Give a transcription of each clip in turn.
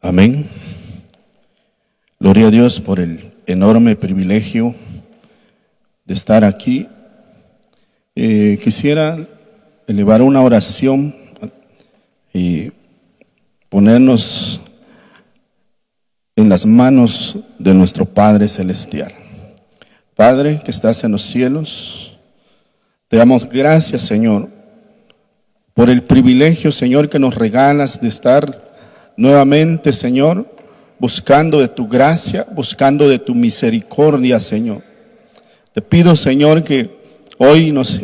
Amén. Gloria a Dios por el enorme privilegio de estar aquí. Quisiera elevar una oración y ponernos en las manos de nuestro Padre Celestial. Padre que estás en los cielos, te damos gracias, Señor, por el privilegio, Señor, que nos regalas de estar nuevamente, Señor, buscando de tu gracia, buscando de tu misericordia, Señor. Te pido, Señor, que hoy nos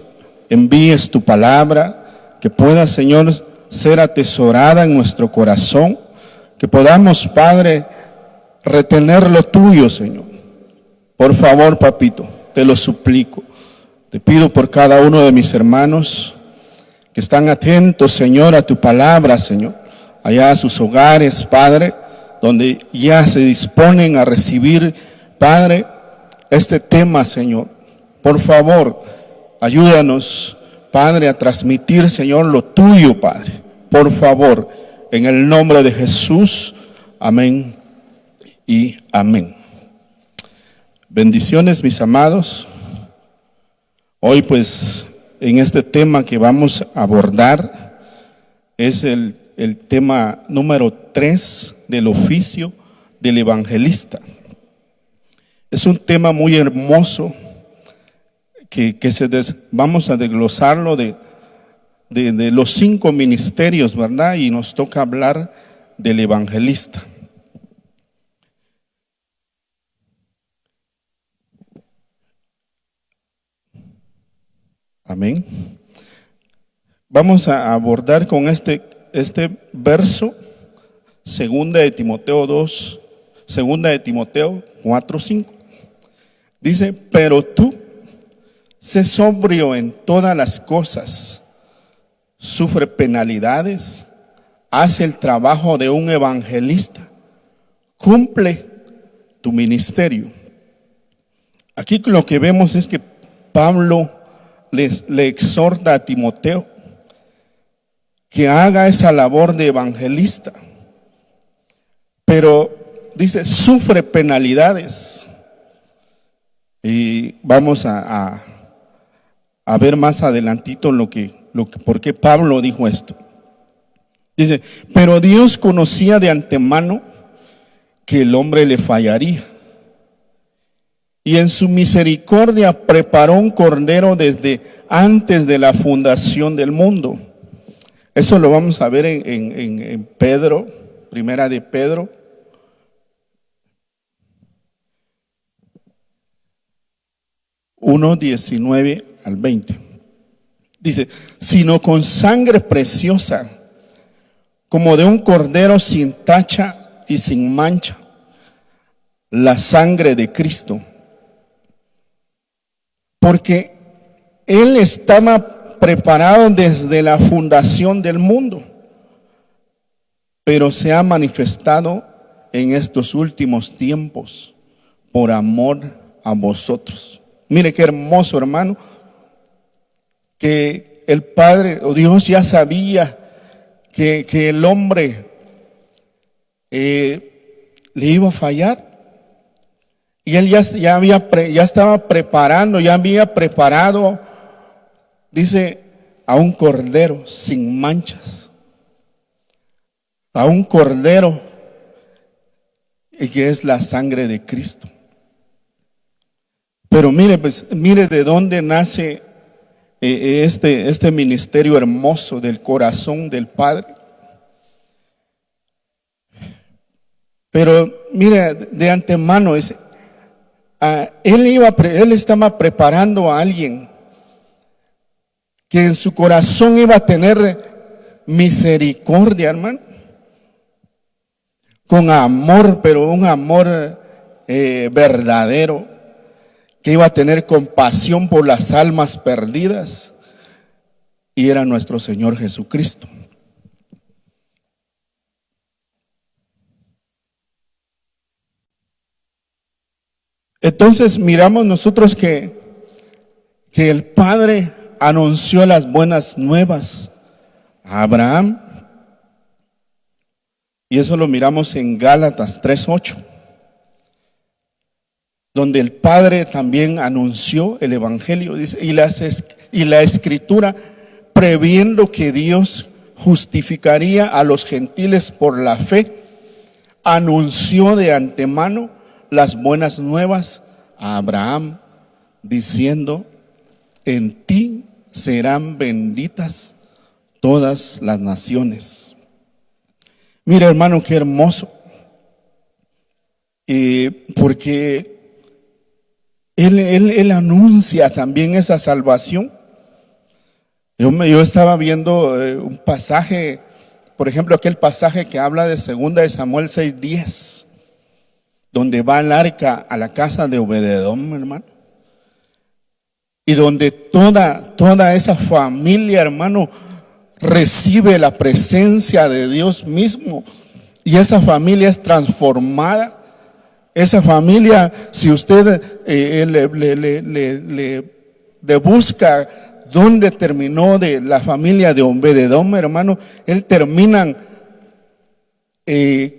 envíes tu palabra, que pueda, Señor, ser atesorada en nuestro corazón, que podamos, Padre, retener lo tuyo, Señor. Por favor, papito, te lo suplico. Te pido por cada uno de mis hermanos que están atentos, Señor, a tu palabra, Señor. Allá a sus hogares, Padre, donde ya se disponen a recibir, Padre, este tema, Señor. Por favor, ayúdanos, Padre, a transmitir, Señor, lo tuyo, Padre. Por favor, en el nombre de Jesús, amén y amén. Bendiciones, mis amados. Hoy, pues, en este tema que vamos a abordar, es el tema número 3 del oficio del evangelista. Es un tema muy hermoso que vamos a desglosarlo de los 5 ministerios, ¿verdad? Y nos toca hablar del evangelista. Amén. Vamos a abordar con este verso, segunda de Timoteo 4:5. Dice: pero tú sé sobrio en todas las cosas, sufre penalidades, haz el trabajo de un evangelista, cumple tu ministerio. Aquí lo que vemos es que Pablo le exhorta a Timoteo que haga esa labor de evangelista, pero dice, sufre penalidades. Y vamos a ver más adelantito por qué Pablo dijo esto. Dice, pero Dios conocía de antemano que el hombre le fallaría, y en su misericordia preparó un cordero desde antes de la fundación del mundo. Eso lo vamos a ver en Pedro, primera de Pedro. Uno, 19 al 20. Dice, sino con sangre preciosa, como de un cordero sin tacha y sin mancha, la sangre de Cristo. Porque Él estaba preparado desde la fundación del mundo, pero se ha manifestado en estos últimos tiempos por amor a vosotros. Mire qué hermoso, hermano, que el Padre o Dios ya sabía que el hombre le le iba a fallar. Y él ya estaba preparando, ya había preparado, dice, a un cordero sin manchas, a un cordero que es la sangre de Cristo. Pero mire de dónde nace este ministerio hermoso del corazón del Padre. Pero mire, de antemano él estaba preparando a alguien que en su corazón iba a tener misericordia, hermano, con amor, pero un amor verdadero, que iba a tener compasión por las almas perdidas, y era nuestro Señor Jesucristo. Entonces miramos nosotros que el Padre anunció las buenas nuevas a Abraham, y eso lo miramos en Gálatas 3:8, donde el Padre también anunció el Evangelio, dice, y la Escritura, previendo que Dios justificaría a los gentiles por la fe, anunció de antemano las buenas nuevas a Abraham, diciendo: en ti serán benditas todas las naciones. Mira, hermano, qué hermoso, porque él anuncia también esa salvación. Yo estaba viendo un pasaje, por ejemplo, aquel pasaje que habla de 2 de Samuel 6:10, donde va el arca a la casa de Obededom, hermano, y donde toda esa familia, hermano, recibe la presencia de Dios mismo, y esa familia es transformada. Esa familia, si usted le busca dónde terminó de la familia de Obededom, hermano, él terminan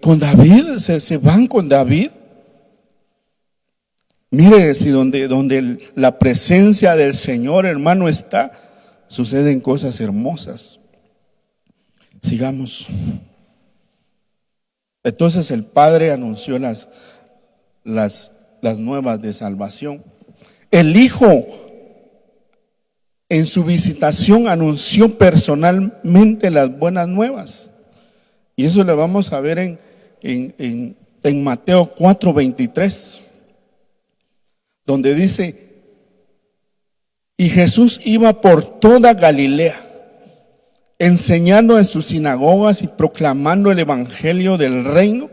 con David, se van con David. Mire, si donde la presencia del Señor, hermano, está, suceden cosas hermosas. Sigamos. Entonces el Padre anunció las nuevas de salvación. El Hijo, en su visitación, anunció personalmente las buenas nuevas. Y eso lo vamos a ver en Mateo 4:23, donde dice: y Jesús iba por toda Galilea, enseñando en sus sinagogas y proclamando el evangelio del reino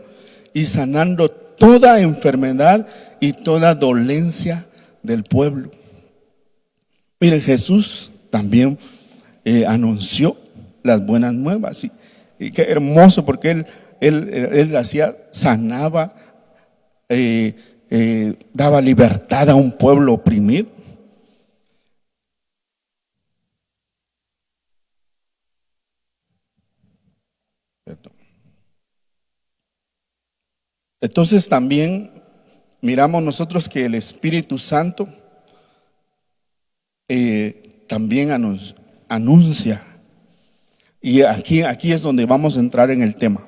y sanando toda enfermedad y toda dolencia del pueblo. Miren, Jesús también anunció las buenas nuevas, y qué hermoso, porque él hacía, sanaba, daba libertad a un pueblo oprimido. Entonces también miramos nosotros que el Espíritu Santo también anuncia, y aquí es donde vamos a entrar en el tema.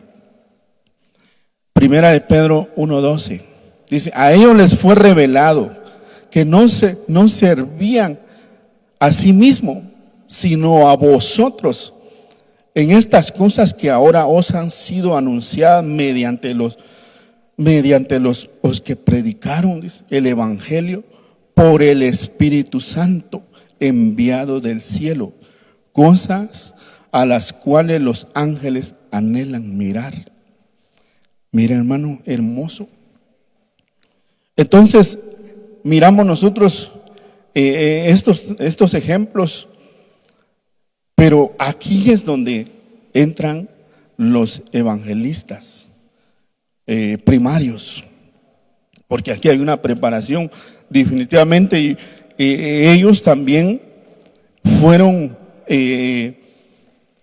Primera de Pedro 1:12 dice: a ellos les fue revelado que no servían a sí mismos, sino a vosotros, en estas cosas que ahora os han sido anunciadas mediante los que predicaron el evangelio por el Espíritu Santo enviado del cielo, cosas a las cuales los ángeles anhelan mirar. Mira, hermano, hermoso. Entonces miramos nosotros estos ejemplos, pero aquí es donde entran los evangelistas primarios, porque aquí hay una preparación definitivamente, y ellos también fueron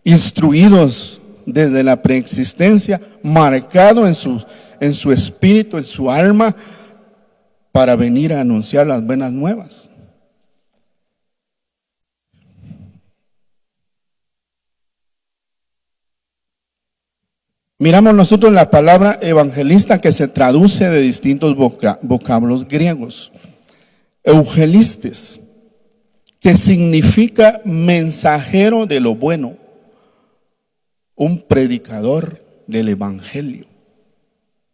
instruidos desde la preexistencia, marcado en su espíritu, en su alma, para venir a anunciar las buenas nuevas. Miramos nosotros la palabra evangelista, que se traduce de distintos vocablos griegos. Eugelistes, que significa mensajero de lo bueno, un predicador del evangelio,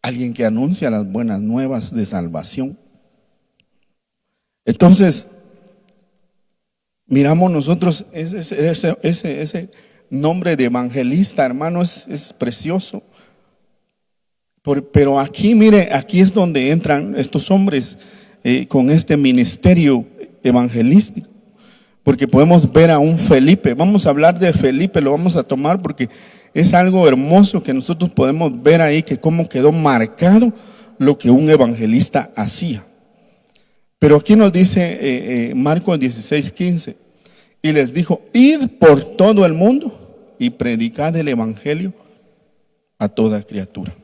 alguien que anuncia las buenas nuevas de salvación. Entonces, miramos nosotros ese nombre de evangelista, hermano, es precioso. Pero aquí, mire, aquí es donde entran estos hombres con este ministerio evangelístico. Porque podemos ver a un Felipe. Vamos a hablar de Felipe, lo vamos a tomar porque es algo hermoso que nosotros podemos ver ahí, que cómo quedó marcado lo que un evangelista hacía. Pero aquí nos dice Marcos 16:15, y les dijo: id por todo el mundo y predicad el evangelio a toda criatura.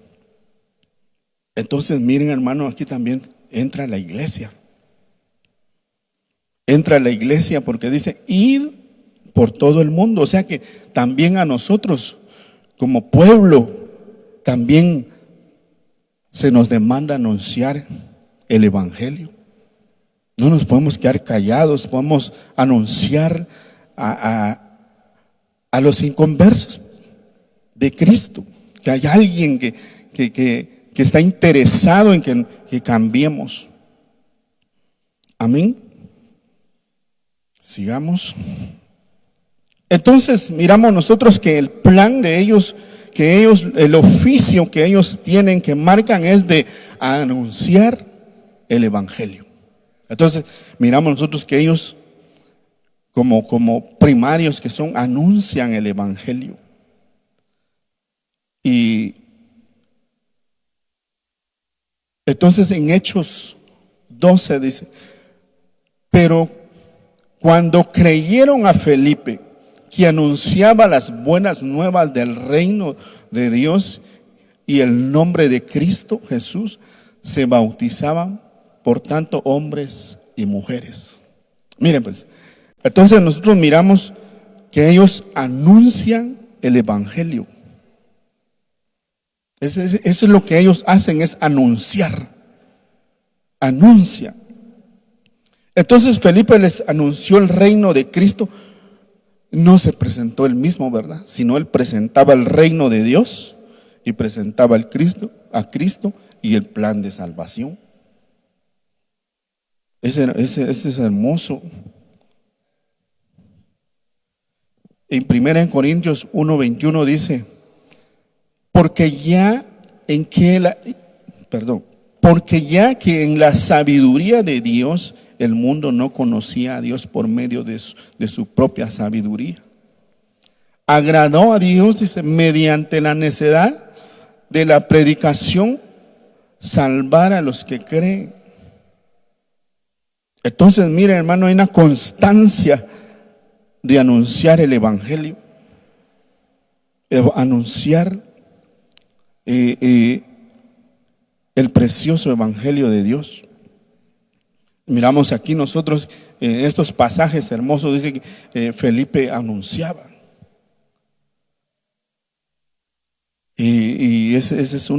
Entonces, miren, hermano, aquí también entra la iglesia. Entra la iglesia porque dice: id por todo el mundo. O sea que también a nosotros como pueblo también se nos demanda anunciar el evangelio. No nos podemos quedar callados, podemos anunciar a los inconversos de Cristo, que hay alguien que está interesado en que cambiemos. Amén. Sigamos. Entonces miramos nosotros que el plan de ellos, el oficio que ellos tienen, que marcan, es de anunciar el evangelio. Entonces miramos nosotros que ellos, como primarios que son, anuncian el evangelio. Y entonces en Hechos 12 dice: pero cuando creyeron a Felipe, que anunciaba las buenas nuevas del reino de Dios y el nombre de Cristo Jesús, se bautizaban por tanto hombres y mujeres. Miren pues, entonces nosotros miramos que ellos anuncian el evangelio. Eso es lo que ellos hacen, es anunciar. Anuncia. Entonces Felipe les anunció el reino de Cristo. No se presentó él mismo, ¿verdad? Sino él presentaba el reino de Dios y presentaba a Cristo y el plan de salvación. Ese es hermoso. En 1 Corintios 1:21 dice: porque ya que en la sabiduría de Dios el mundo no conocía a Dios por medio de su propia sabiduría. Agradó a Dios, dice, mediante la necedad de la predicación, salvar a los que creen. Entonces, mire, hermano, hay una constancia de anunciar el evangelio, anunciar el precioso evangelio de Dios. Miramos aquí nosotros en estos pasajes hermosos, dice que Felipe anunciaba. Y ese es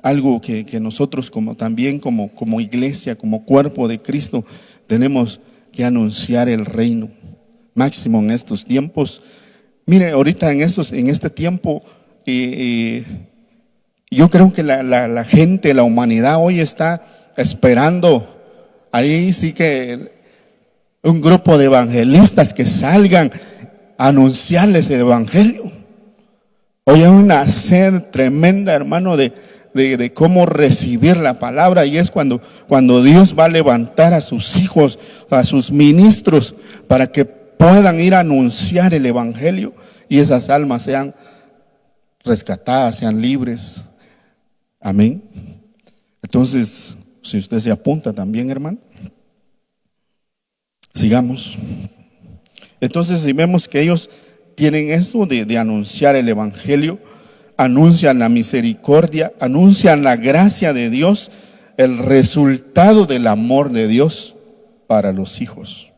algo que nosotros también como iglesia, como cuerpo de Cristo, tenemos que anunciar el reino. Máximo en estos tiempos. Mire, ahorita en este tiempo, yo creo que la gente, la humanidad hoy está esperando. Ahí sí que un grupo de evangelistas que salgan a anunciarles el evangelio. Hoy hay una sed tremenda, hermano, de cómo recibir la palabra, y es cuando Dios va a levantar a sus hijos, a sus ministros, para que puedan ir a anunciar el evangelio y esas almas sean rescatadas, sean libres. Amén. Entonces, si usted se apunta también, hermano, sigamos. Entonces, si vemos que ellos tienen esto de anunciar el evangelio, anuncian la misericordia, anuncian la gracia de Dios, el resultado del amor de Dios para los hijos.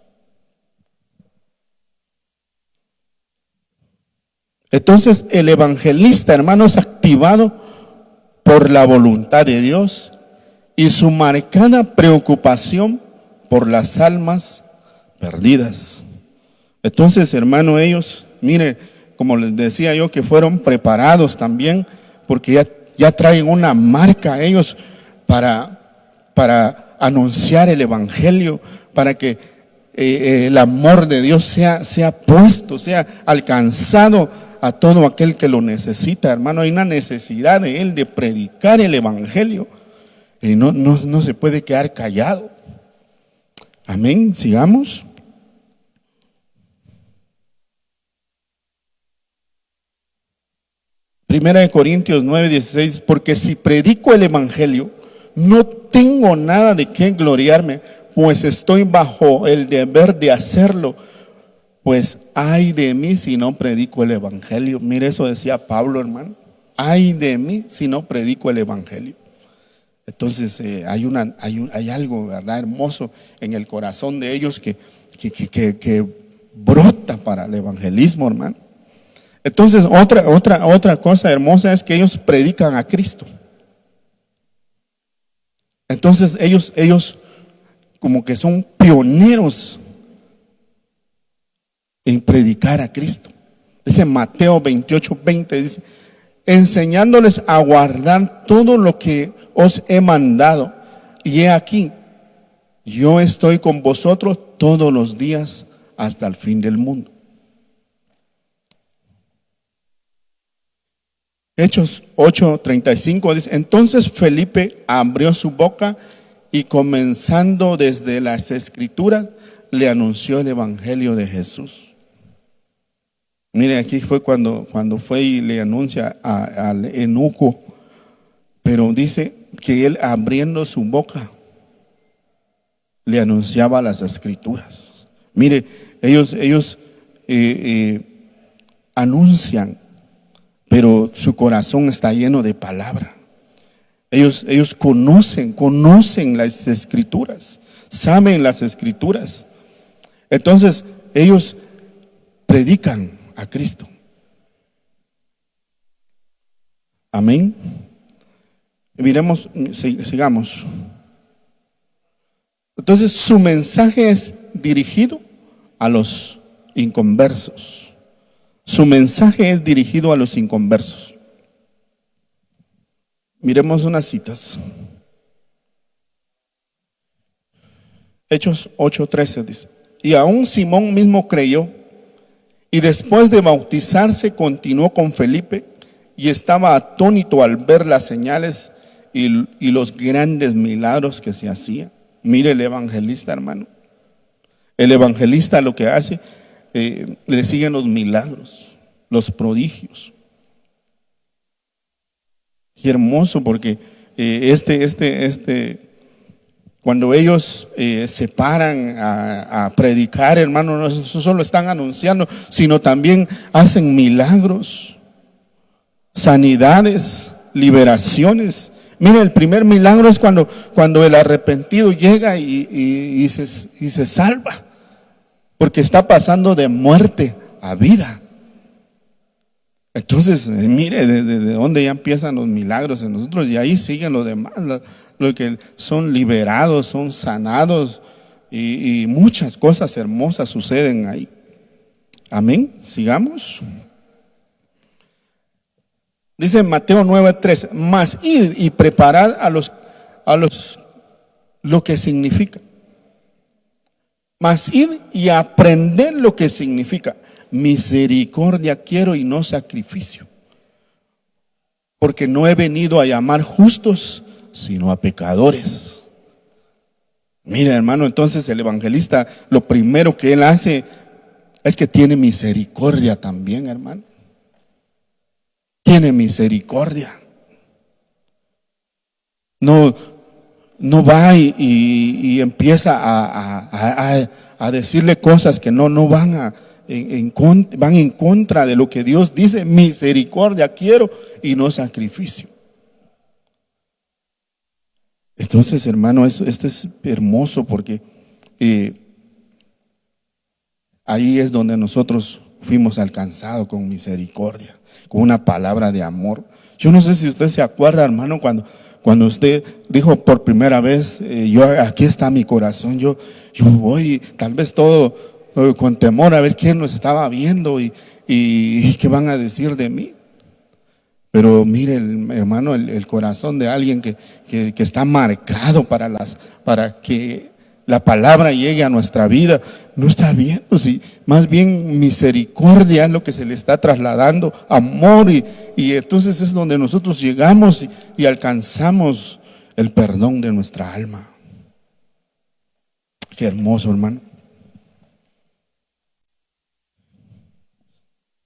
Entonces el evangelista, hermano, es activado por la voluntad de Dios y su marcada preocupación por las almas perdidas. Entonces, hermano, ellos, mire, como les decía yo, que fueron preparados también, porque ya traen una marca ellos para anunciar el evangelio, para que el amor de Dios sea puesto, sea alcanzado a todo aquel que lo necesita, hermano. Hay una necesidad de él de predicar el evangelio y no se puede quedar callado. Amén. Sigamos. Primera de Corintios 9:16, porque si predico el evangelio, no tengo nada de qué gloriarme, pues estoy bajo el deber de hacerlo. Pues ay de mí si no predico el evangelio. Mire, eso decía Pablo, hermano. Ay de mí si no predico el evangelio. Entonces hay algo, ¿verdad?, hermoso en el corazón de ellos que brota para el evangelismo, hermano. Entonces otra cosa hermosa es que ellos predican a Cristo. Entonces ellos como que son pioneros en predicar a Cristo. Dice Mateo 28:20, dice: enseñándoles a guardar todo lo que os he mandado, y he aquí, yo estoy con vosotros todos los días hasta el fin del mundo. Hechos 8:35 dice: entonces Felipe abrió su boca y comenzando desde las escrituras le anunció el evangelio de Jesús. Mire, aquí fue cuando fue y le anuncia al eunuco, pero dice que él abriendo su boca le anunciaba las escrituras. Mire, ellos anuncian, pero su corazón está lleno de palabra. Ellos conocen las escrituras, saben las escrituras. Entonces ellos predican a Cristo. Amén. Miremos, sigamos. Entonces su mensaje es dirigido a los inconversos. Su mensaje es dirigido a los inconversos. Miremos unas citas. Hechos 8:13 dice: y aún Simón mismo creyó, y después de bautizarse continuó con Felipe, y estaba atónito al ver las señales y los grandes milagros que se hacían. Mire el evangelista, hermano. El evangelista lo que hace, le siguen los milagros, los prodigios. Y hermoso, porque cuando ellos se paran a predicar, hermano, no solo están anunciando, sino también hacen milagros, sanidades, liberaciones. Mire, el primer milagro es cuando el arrepentido llega y se salva, porque está pasando de muerte a vida. Entonces, mire, de dónde ya empiezan los milagros en nosotros, y ahí siguen los demás, los que son liberados, son sanados, y muchas cosas hermosas suceden ahí. Amén. Sigamos. Dice Mateo 9:13: mas id y preparad a los lo que significa. Mas id y aprended lo que significa. Misericordia quiero y no sacrificio, porque no he venido a llamar justos, sino a pecadores. Mira, hermano, entonces el evangelista, lo primero que él hace es que tiene misericordia también, hermano. Tiene misericordia. No va y empieza a decirle cosas que no van van en contra de lo que Dios dice. Misericordia quiero y no sacrificio. Entonces, hermano, esto es hermoso porque ahí es donde nosotros fuimos alcanzados con misericordia, con una palabra de amor. Yo no sé si usted se acuerda, hermano, cuando usted dijo por primera vez, aquí está mi corazón, yo voy, tal vez todo con temor a ver quién nos estaba viendo y qué van a decir de mí. Pero mire, hermano, el corazón de alguien que está marcado para que la palabra llegue a nuestra vida, no está viendo, si más bien misericordia es lo que se le está trasladando, amor, y entonces es donde nosotros llegamos y alcanzamos el perdón de nuestra alma. Qué hermoso, hermano.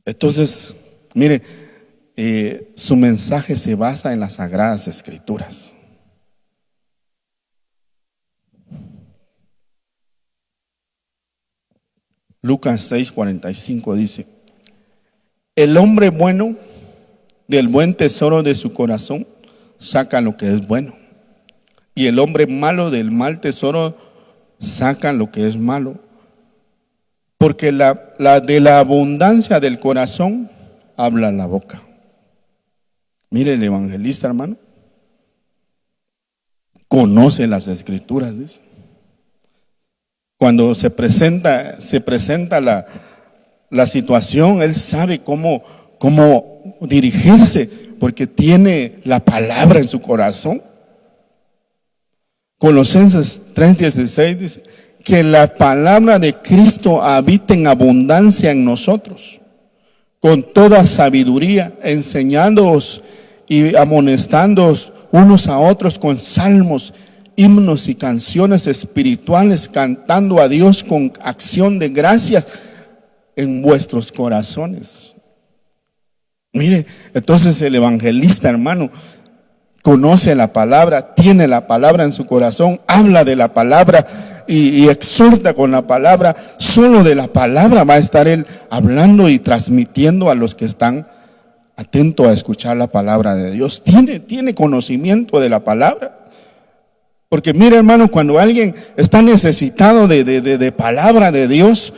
Entonces, mire, su mensaje se basa en las Sagradas Escrituras. Lucas 6:45 dice: el hombre bueno del buen tesoro de su corazón saca lo que es bueno, y el hombre malo del mal tesoro saca lo que es malo, porque de la abundancia del corazón habla la boca. Mire, el evangelista, hermano, conoce las Escrituras, dice. Cuando se presenta la situación, él sabe cómo dirigirse, porque tiene la palabra en su corazón. Colosenses 3:16 dice que la palabra de Cristo habita en abundancia en nosotros, con toda sabiduría, enseñándoos y amonestándoos unos a otros con salmos, himnos y canciones espirituales, cantando a Dios con acción de gracias en vuestros corazones. Mire, entonces el evangelista, hermano, conoce la palabra, tiene la palabra en su corazón, habla de la palabra y exhorta con la palabra. Solo de la palabra va a estar él hablando y transmitiendo a los que están atentos a escuchar la palabra de Dios. Tiene conocimiento de la palabra. Porque mire, hermano, cuando alguien está necesitado de palabra de Dios,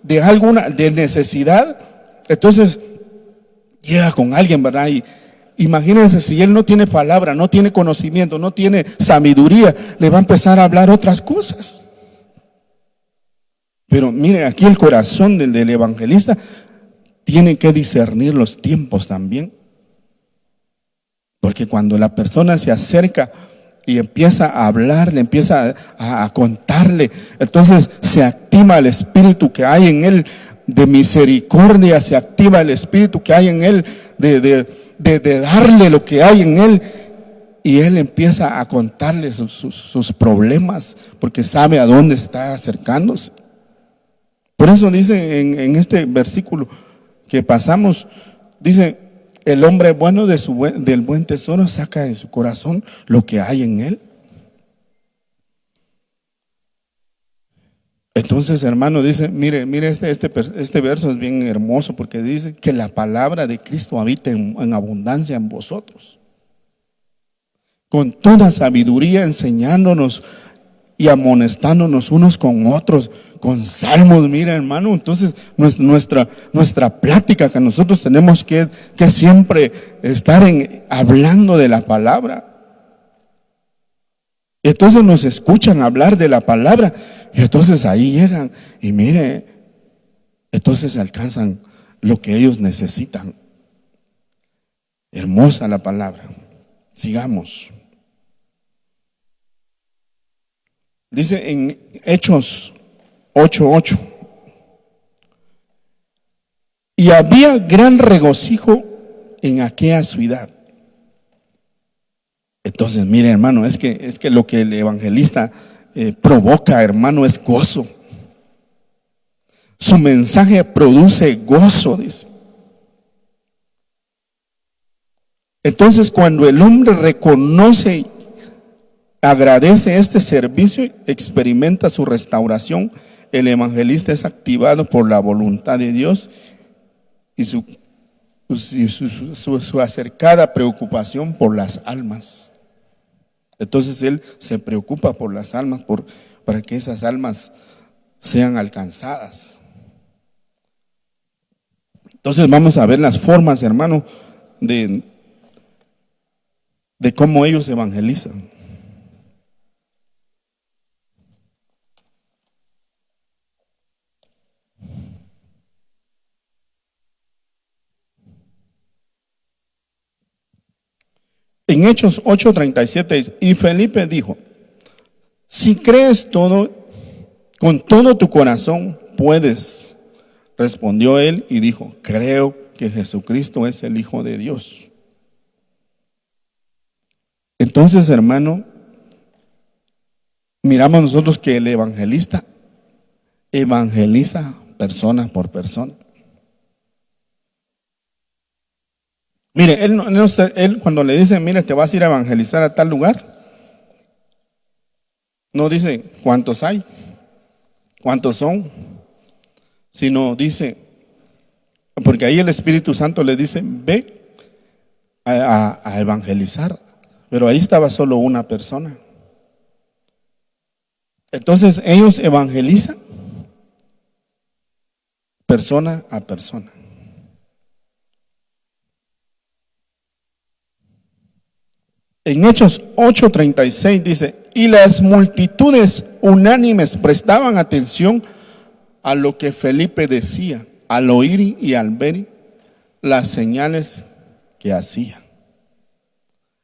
de alguna necesidad, entonces llega con alguien, ¿verdad? Y imagínense, si él no tiene palabra, no tiene conocimiento, no tiene sabiduría, le va a empezar a hablar otras cosas. Pero mire, aquí el corazón del evangelista tiene que discernir los tiempos también. Porque cuando la persona se acerca y empieza a hablarle, empieza a contarle, entonces se activa el espíritu que hay en él de misericordia, se activa el espíritu que hay en él de darle lo que hay en él, y él empieza a contarle sus problemas, porque sabe a dónde está acercándose. Por eso dice en este versículo que pasamos, dice: el hombre bueno del buen tesoro saca de su corazón lo que hay en él. Entonces, hermano, dice, mire este verso es bien hermoso, porque dice que la palabra de Cristo habita en abundancia en vosotros, con toda sabiduría, enseñándonos y amonestándonos unos con otros, con salmos. Mira, hermano, entonces nuestra plática que nosotros tenemos que siempre estar hablando de la palabra. Entonces nos escuchan hablar de la palabra, y entonces ahí llegan y mire, entonces alcanzan lo que ellos necesitan. Hermosa la palabra. Sigamos. Dice en Hechos 8:8: y había gran regocijo en aquella ciudad. Entonces, mire, hermano, es que lo que el evangelista provoca, hermano, es gozo. Su mensaje produce gozo, dice. Entonces, cuando el hombre reconoce, agradece este servicio, experimenta su restauración el evangelista es activado por la voluntad de Dios y su acercada preocupación por las almas. Entonces él se preocupa por las almas, para que esas almas sean alcanzadas. Entonces vamos a ver las formas, hermano, de cómo ellos evangelizan. En Hechos 8:37 dice: y Felipe dijo: si crees con todo tu corazón, puedes. Respondió él y dijo: creo que Jesucristo es el Hijo de Dios. Entonces, hermano, miramos nosotros que el evangelista evangeliza persona por persona. Mire, él cuando le dicen: mire, te vas a ir a evangelizar a tal lugar, no dice cuántos hay, cuántos son, sino dice, porque ahí el Espíritu Santo le dice: ve a evangelizar, pero ahí estaba solo una persona. Entonces ellos evangelizan persona a persona. En Hechos 8:36 dice: y las multitudes unánimes prestaban atención a lo que Felipe decía, al oír y al ver las señales que hacía.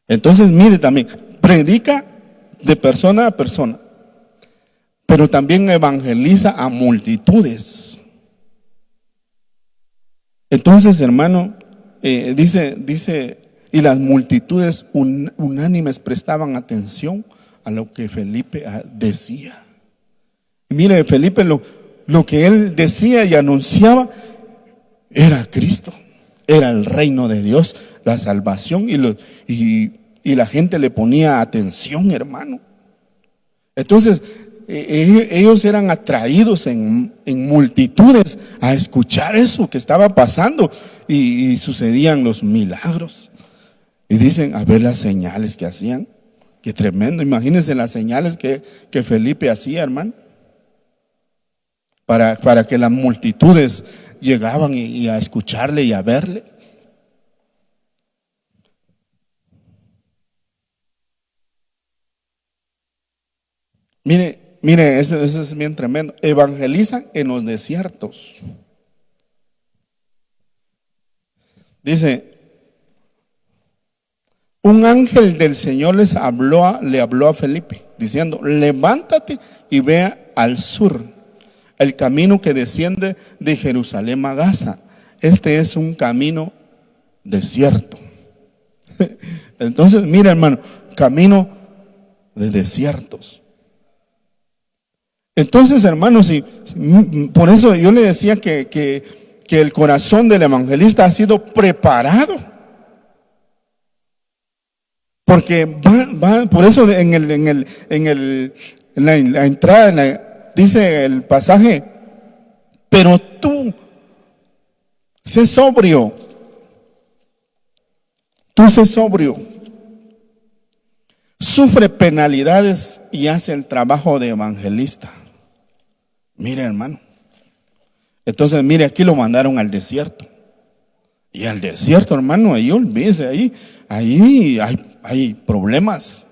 Entonces, mire, también predica de persona a persona, pero también evangeliza a multitudes. Entonces, hermano, dice, y las multitudes unánimes prestaban atención a lo que Felipe decía. Y mire, Felipe lo que él decía y anunciaba era Cristo, era el reino de Dios, la salvación, y la gente le ponía atención, hermano. Entonces ellos eran atraídos en multitudes a escuchar eso que estaba pasando, y sucedían los milagros. Y dicen: a ver las señales que hacían. Qué tremendo. Imagínense las señales que Felipe hacía, hermano, para que las multitudes llegaban y a escucharle y a verle. Mire, eso es bien tremendo. Evangelizan en los desiertos. Dice: un ángel del Señor le habló a Felipe, diciendo: levántate y vea al sur, el camino que desciende de Jerusalén a Gaza. Este es un camino desierto. Entonces, mira, hermano, camino de desiertos. Entonces, hermanos, por eso yo le decía que el corazón del evangelista ha sido preparado. Porque por eso en la entrada dice el pasaje: pero tú sé sobrio, sufre penalidades y hace el trabajo de evangelista. Mire, hermano, entonces mire, aquí lo mandaron al desierto, y al desierto, hermano, ahí olvídese, ahí hay problemas.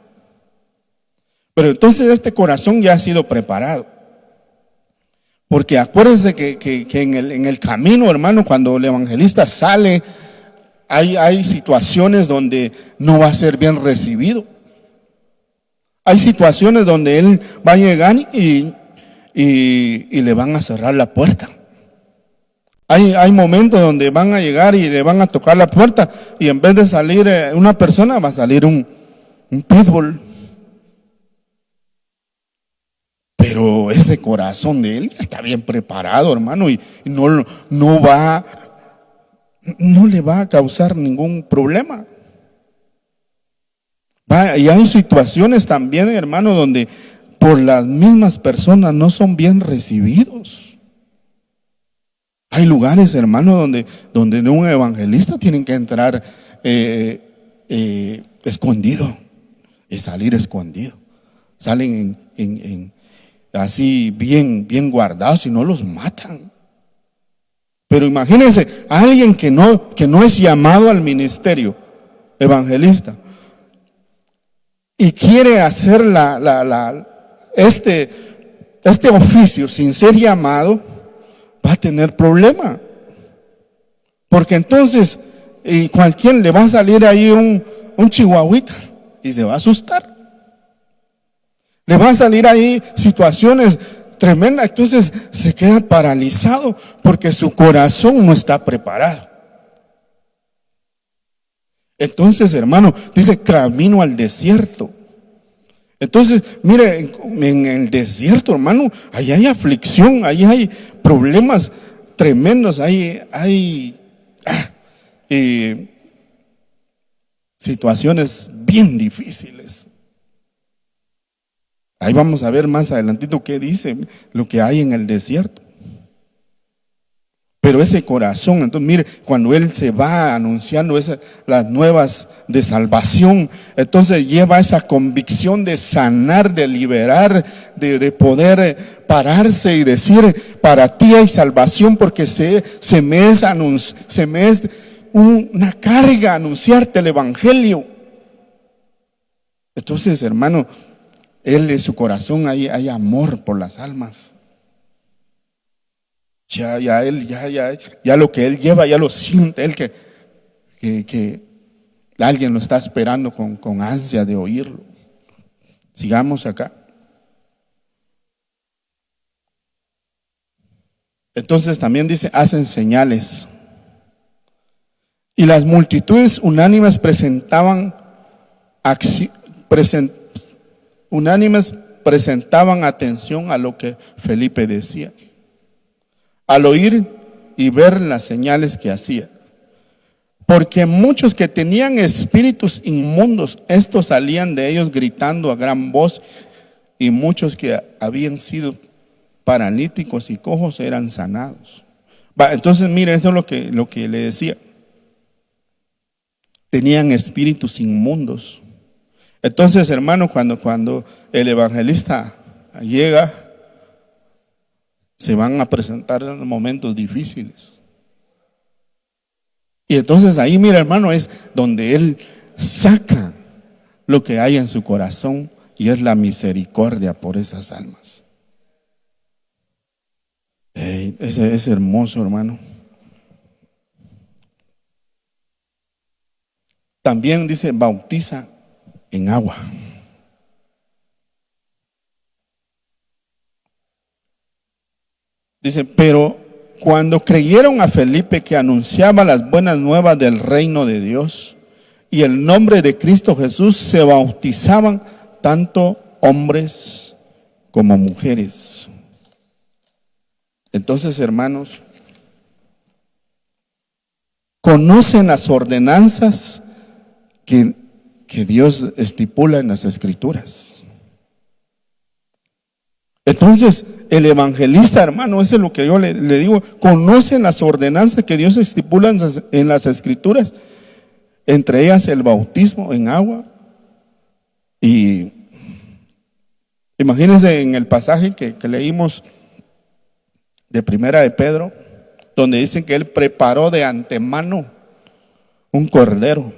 Pero entonces este corazón ya ha sido preparado, porque acuérdense que en el camino, hermano, cuando el evangelista sale, hay situaciones donde no va a ser bien recibido. Hay situaciones donde él va a llegar y le van a cerrar la puerta. Hay momentos donde van a llegar y le van a tocar la puerta, y en vez de salir una persona, va a salir un pitbull. Pero ese corazón de él ya está bien preparado, hermano, y no le va a causar ningún problema. Y hay situaciones también, hermano, donde por las mismas personas no son bien recibidos. Hay lugares, hermano, donde un evangelista tiene que entrar escondido y salir escondido. Salen así bien guardados y no los matan. Pero imagínense, alguien que no es llamado al ministerio evangelista y quiere hacer este oficio sin ser llamado, va a tener problema. Porque entonces cualquiera le va a salir ahí un chihuahuita y se va a asustar. Le van a salir ahí situaciones tremendas, entonces se queda paralizado porque su corazón no está preparado. Entonces, hermano, dice camino al desierto. Entonces, mire, en el desierto, hermano, ahí hay aflicción, ahí hay problemas tremendos, hay situaciones bien difíciles. Ahí vamos a ver más adelantito qué dice lo que hay en el desierto. Pero ese corazón, entonces mire, cuando él se va anunciando las nuevas de salvación, entonces lleva esa convicción de sanar, de liberar, de poder pararse y decir, para ti hay salvación, porque se me es una carga anunciarte el evangelio. Entonces, hermano, él en su corazón hay amor por las almas. Ya lo que él lleva, ya lo siente él que alguien lo está esperando con ansia de oírlo. Sigamos acá. Entonces también dice, hacen señales. Y las multitudes unánimes presentaban atención a lo que Felipe decía, al oír y ver las señales que hacía. Porque muchos que tenían espíritus inmundos, estos salían de ellos gritando a gran voz, y muchos que habían sido paralíticos y cojos eran sanados. Entonces, mire, eso es lo que le decía. Tenían espíritus inmundos. Entonces, hermano, cuando el evangelista llega, se van a presentar momentos difíciles. Y entonces ahí, mira, hermano, es donde él saca lo que hay en su corazón, y es la misericordia por esas almas. Es hermoso, hermano. También dice, bautiza en agua. Dice, pero cuando creyeron a Felipe que anunciaba las buenas nuevas del reino de Dios y el nombre de Cristo Jesús, se bautizaban tanto hombres como mujeres. Entonces, hermanos, conocen las ordenanzas que Dios estipula en las Escrituras. Entonces, el evangelista, hermano, eso es lo que yo le digo, conocen las ordenanzas que Dios estipula en las Escrituras, entre ellas el bautismo en agua. Y imagínense en el pasaje que leímos de Primera de Pedro, donde dicen que él preparó de antemano un cordero.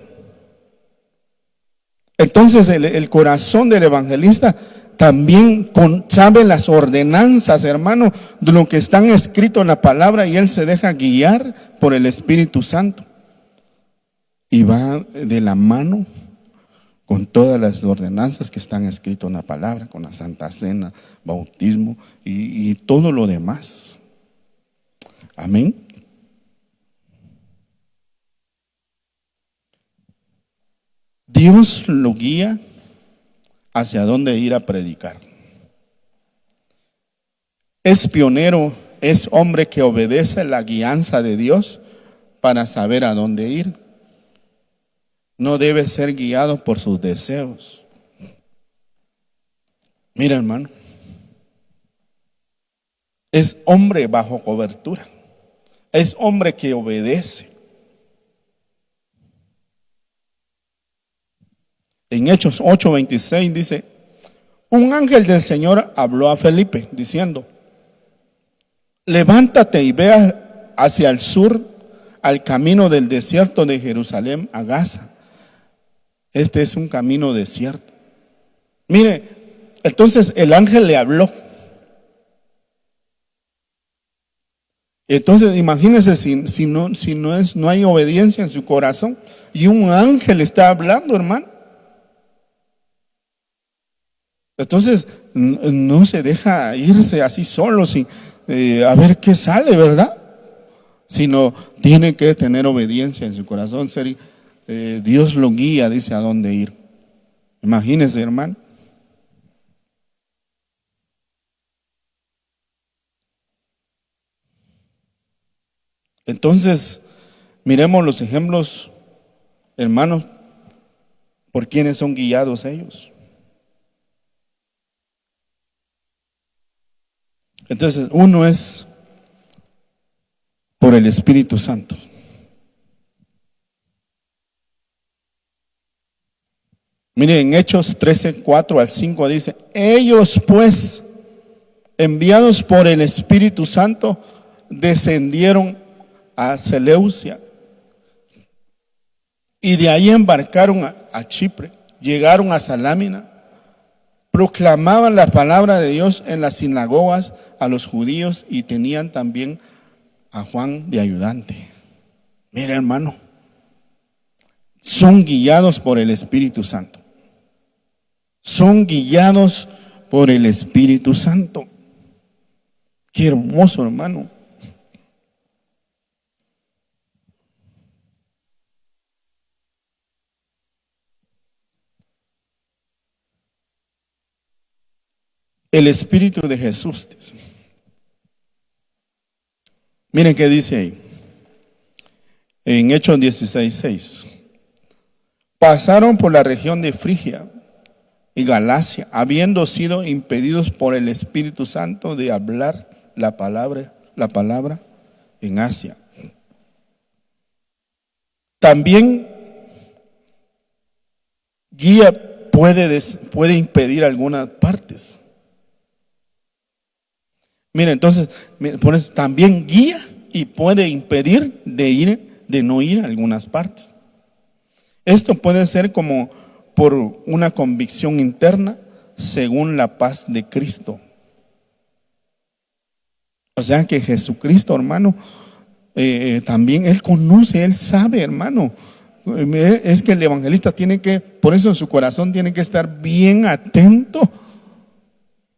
Entonces el corazón del evangelista también sabe las ordenanzas, hermano, de lo que están escrito en la palabra, y él se deja guiar por el Espíritu Santo y va de la mano con todas las ordenanzas que están escritas en la palabra, con la Santa Cena, bautismo y todo lo demás. Amén. Dios lo guía hacia dónde ir a predicar. Es pionero, es hombre que obedece la guianza de Dios para saber a dónde ir. No debe ser guiado por sus deseos. Mira, hermano, es hombre bajo cobertura, es hombre que obedece. En Hechos 8:26 dice: un ángel del Señor habló a Felipe diciendo: levántate y ve hacia el sur, al camino del desierto de Jerusalén a Gaza. Este es un camino desierto. Mire, entonces el ángel le habló. Entonces imagínense si no hay obediencia en su corazón y un ángel está hablando, hermano. Entonces no se deja irse así solo sin a ver qué sale, ¿verdad? Sino tiene que tener obediencia en su corazón. Dios lo guía, dice a dónde ir. Imagínense, hermano. Entonces, miremos los ejemplos, hermanos, por quienes son guiados ellos. Entonces, uno es por el Espíritu Santo. Miren, en Hechos 13:4-5 dice: ellos pues, enviados por el Espíritu Santo, descendieron a Seleucia y de ahí embarcaron a Chipre, llegaron a Salamina, proclamaban la palabra de Dios en las sinagogas a los judíos y tenían también a Juan de ayudante. Mira, hermano, son guiados por el Espíritu Santo. Son guiados por el Espíritu Santo. Qué hermoso, hermano. El Espíritu de Jesús, dice. Miren qué dice ahí. En Hechos 16:6. Pasaron por la región de Frigia y Galacia, habiendo sido impedidos por el Espíritu Santo de hablar la palabra en Asia. También guía puede impedir algunas partes. Mira, entonces, por eso también guía y puede impedir de no ir a algunas partes. Esto puede ser como por una convicción interna según la paz de Cristo. O sea que Jesucristo, hermano, también Él conoce, Él sabe, hermano. Es que el evangelista tiene que, por eso en su corazón tiene que estar bien atento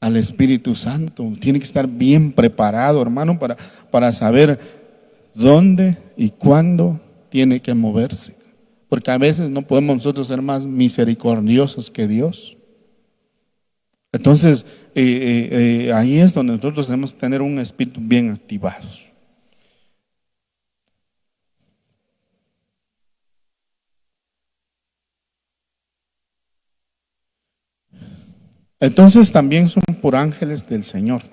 al Espíritu Santo. Tiene que estar bien preparado, hermano, para saber dónde y cuándo tiene que moverse. Porque a veces no podemos nosotros ser más misericordiosos que Dios. Entonces, ahí es donde nosotros tenemos que tener un espíritu bien activado. Entonces también son por ángeles del Señor.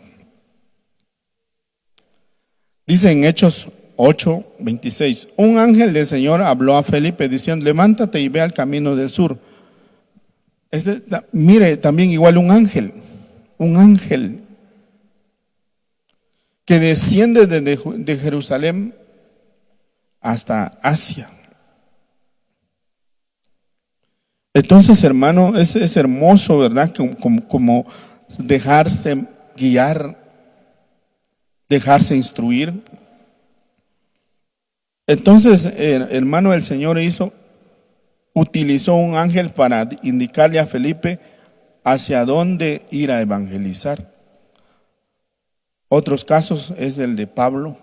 Dice en Hechos 8:26: un ángel del Señor habló a Felipe diciendo: levántate y ve al camino del sur. Mire, también igual un ángel que desciende de Jerusalén hasta Asia. Entonces, hermano, es hermoso, ¿verdad? Como dejarse guiar, dejarse instruir. Entonces, hermano, el Señor utilizó un ángel para indicarle a Felipe hacia dónde ir a evangelizar. Otros casos es el de Pablo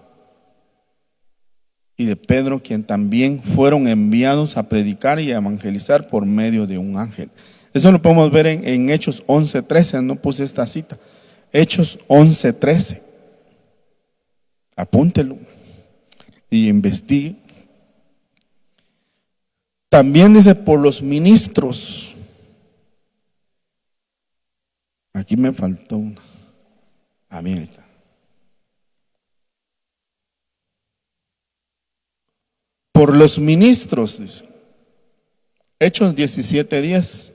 y de Pedro, quien también fueron enviados a predicar y a evangelizar por medio de un ángel. Eso lo podemos ver en Hechos 11:13. No puse esta cita. Hechos 11:13. Apúntelo y investigue. También dice por los ministros. Aquí me faltó una. Ahí está. Por los ministros, dice. Hechos 17:10.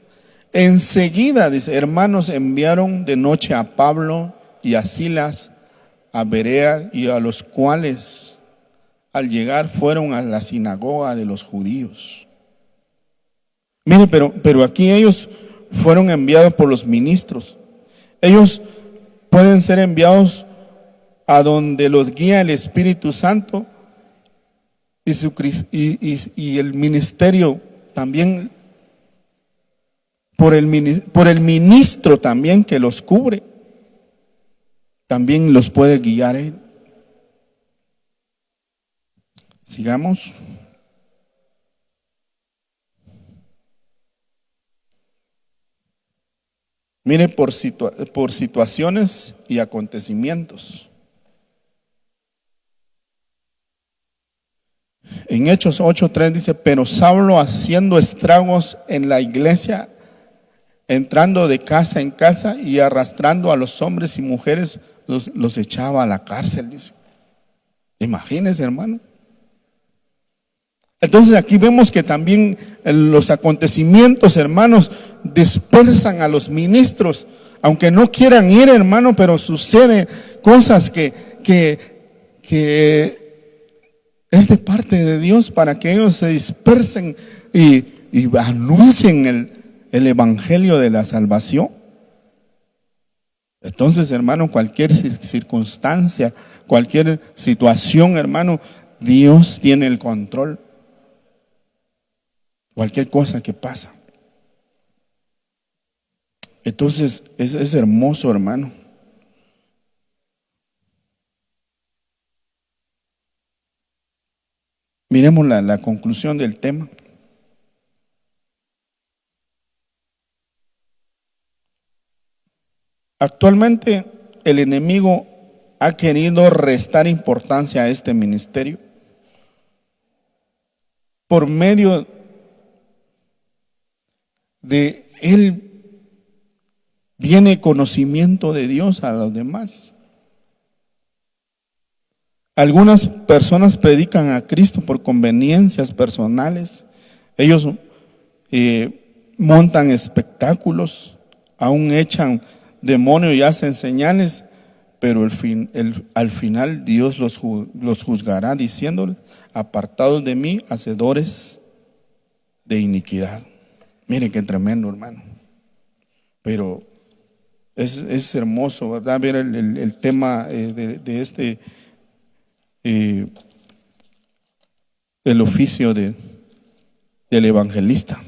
Enseguida, dice, hermanos, enviaron de noche a Pablo y a Silas a Berea, y a los cuales al llegar fueron a la sinagoga de los judíos. Mire, pero aquí ellos fueron enviados por los ministros. Ellos pueden ser enviados a donde los guía el Espíritu Santo y el ministerio también, por el ministro también que los cubre, también los puede guiar él. Sigamos. Mire, por situaciones y acontecimientos. En Hechos 8:3 dice, pero Saulo, haciendo estragos en la iglesia, entrando de casa en casa y arrastrando a los hombres y mujeres, los echaba a la cárcel, dice. Imagínense, hermano. Entonces aquí vemos que también los acontecimientos, hermanos, dispersan a los ministros, aunque no quieran ir, hermano, pero sucede cosas que es de parte de Dios para que ellos se dispersen y anuncien el evangelio de la salvación. Entonces, hermano, cualquier circunstancia, cualquier situación, hermano, Dios tiene el control. Cualquier cosa que pasa. Entonces, es hermoso, hermano. Miremos la conclusión del tema. Actualmente el enemigo ha querido restar importancia a este ministerio por medio de él viene conocimiento de Dios a los demás. Algunas personas predican a Cristo por conveniencias personales. Ellos montan espectáculos, aún echan demonios y hacen señales, pero al final Dios los juzgará diciéndoles, apartados de mí, hacedores de iniquidad. Miren qué tremendo, hermano. Pero es hermoso, ¿verdad? Ver el tema de este el oficio del evangelista.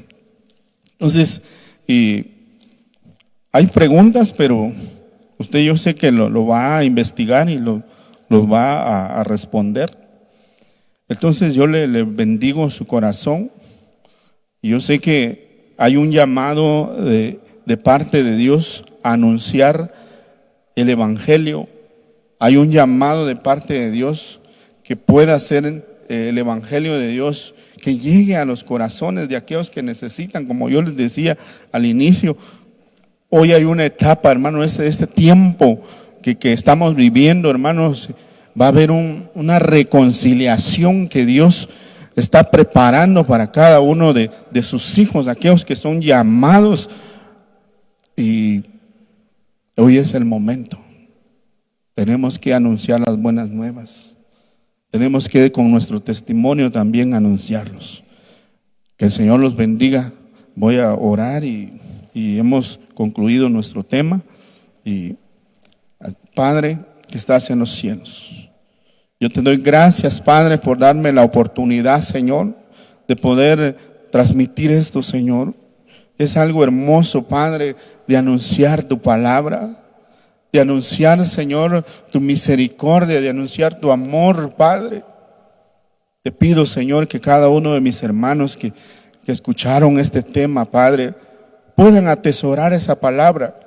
Entonces, hay preguntas, pero usted, yo sé que lo va a investigar y lo va a responder. Entonces yo le bendigo su corazón. Yo sé que hay un llamado de parte de Dios a anunciar el evangelio. Hay un llamado de parte de Dios que pueda hacer el evangelio de Dios, que llegue a los corazones de aquellos que necesitan. Como yo les decía al inicio, hoy hay una etapa, hermano, este tiempo que estamos viviendo, hermanos, va a haber una reconciliación que Dios está preparando para cada uno de sus hijos, aquellos que son llamados, y hoy es el momento. Tenemos que anunciar las buenas nuevas. Tenemos que con nuestro testimonio también anunciarlos. Que el Señor los bendiga. Voy a orar y hemos concluido nuestro tema. Y Padre que estás en los cielos, yo te doy gracias, Padre, por darme la oportunidad, Señor, de poder transmitir esto, Señor. Es algo hermoso, Padre, de anunciar tu palabra, de anunciar, Señor, tu misericordia, de anunciar tu amor, Padre. Te pido, Señor, que cada uno de mis hermanos que escucharon este tema, Padre, puedan atesorar esa palabra,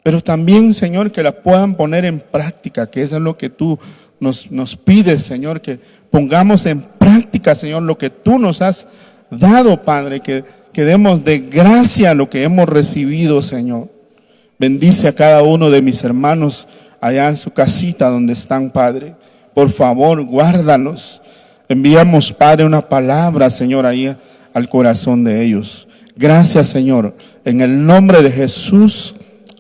pero también, Señor, que la puedan poner en práctica, que eso es lo que tú nos pides, Señor, que pongamos en práctica, Señor, lo que tú nos has dado, Padre, que demos de gracia lo que hemos recibido, Señor. Bendice a cada uno de mis hermanos allá en su casita donde están, Padre. Por favor, guárdalos. Enviamos, Padre, una palabra, Señor, ahí al corazón de ellos. Gracias, Señor. En el nombre de Jesús.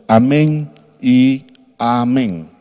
Amén y amén.